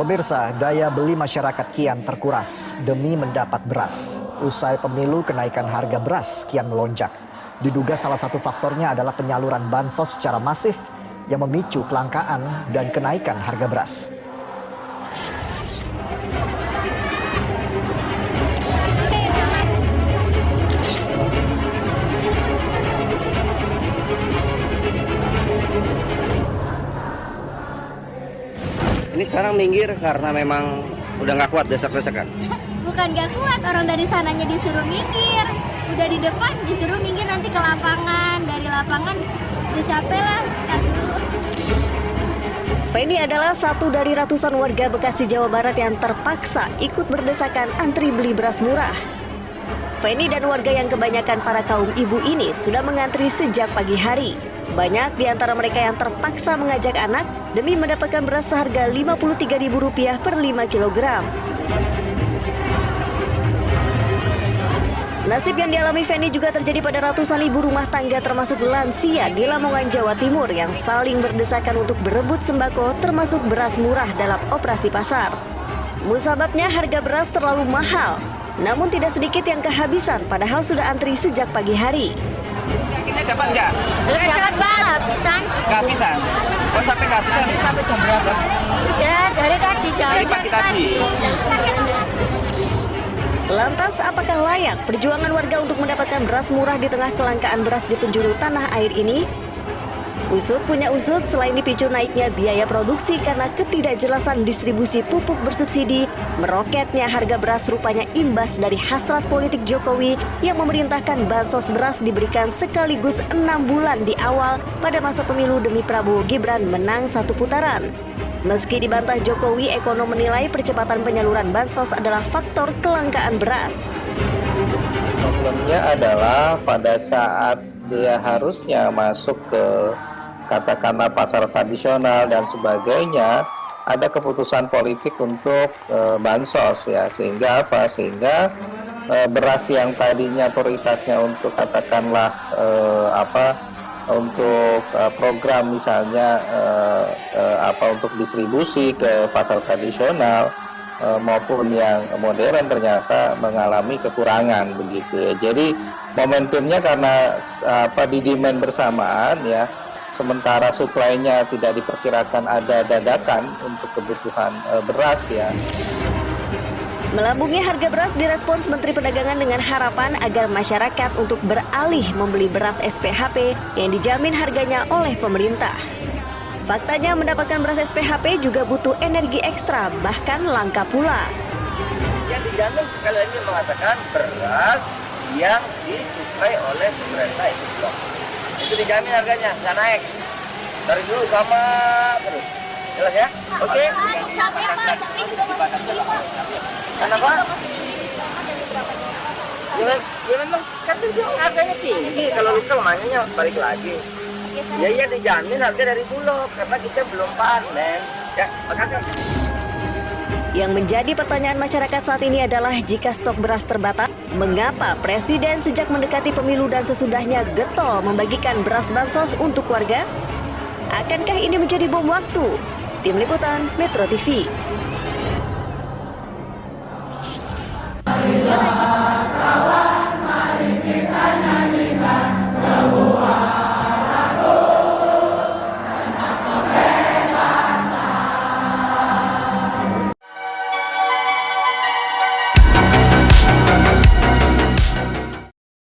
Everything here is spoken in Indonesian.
Pemirsa, daya beli masyarakat kian terkuras demi mendapat beras. Usai pemilu, kenaikan harga beras kian melonjak. Diduga salah satu faktornya adalah penyaluran bansos secara masif yang memicu kelangkaan dan kenaikan harga beras. Ini sekarang minggir karena memang udah nggak kuat desak-desakan. Bukan nggak kuat, orang dari sananya disuruh minggir. Udah di depan disuruh minggir nanti ke lapangan. Dari lapangan udah capek lah, ntar dulu. Feni adalah satu dari ratusan warga Bekasi, Jawa Barat yang terpaksa ikut berdesakan antri beli beras murah. Feni dan warga yang kebanyakan para kaum ibu ini sudah mengantri sejak pagi hari. Banyak di antara mereka yang terpaksa mengajak anak demi mendapatkan beras seharga Rp53.000 per 5 kilogram. Nasib yang dialami Feni juga terjadi pada ratusan ibu rumah tangga termasuk lansia di Lamongan, Jawa Timur yang saling berdesakan untuk berebut sembako termasuk beras murah dalam operasi pasar. Musababnya harga beras terlalu mahal, namun tidak sedikit yang kehabisan padahal sudah antri sejak pagi hari. Yakinnya dapat nggak? Dapat banget, habisan. Kehabisan. Oh, sampai kehabisan? Sampai jam berapa? Sudah, dari tadi jam Dari pagi tadi. Lantas apakah layak perjuangan warga untuk mendapatkan beras murah di tengah kelangkaan beras di penjuru tanah air ini? Usut punya usut, selain dipicu naiknya biaya produksi karena ketidakjelasan distribusi pupuk bersubsidi, meroketnya harga beras rupanya imbas dari hasrat politik Jokowi yang memerintahkan bansos beras diberikan sekaligus 6 bulan di awal pada masa pemilu demi Prabowo Gibran menang satu putaran. Meski dibantah Jokowi, ekonom menilai percepatan penyaluran bansos adalah faktor kelangkaan beras. Problemnya adalah pada saat dia harusnya masuk ke katakanlah pasar tradisional dan sebagainya, ada keputusan politik untuk bansos ya, sehingga apa? Sehingga beras yang tadinya prioritasnya untuk katakanlah untuk program misalnya untuk distribusi ke pasar tradisional maupun yang modern ternyata mengalami kekurangan begitu ya. Jadi momentumnya karena di demand bersamaan ya, sementara suplainya tidak diperkirakan ada dadakan untuk kebutuhan beras ya. Melambungnya harga beras direspons Menteri Perdagangan dengan harapan agar masyarakat untuk beralih membeli beras SPHP yang dijamin harganya oleh pemerintah. Faktanya mendapatkan beras SPHP juga butuh energi ekstra, bahkan langka pula. Yang dijamin sekali lagi mengatakan beras yang disuplai oleh pemerintah itu blok. Itu dijamin harganya, nggak naik. Dari dulu sama terus. Jelas ya? Oke? Kenapa? Ya memang kan itu harganya tinggi. Kalau lokal makanya balik lagi. Ya dijamin harga dari Bulog karena kita belum panen. Ya, makasih. Yang menjadi pertanyaan masyarakat saat ini adalah jika stok beras terbatas, mengapa Presiden sejak mendekati pemilu dan sesudahnya getol membagikan beras bansos untuk warga? Akankah ini menjadi bom waktu? Tim Liputan Metro TV.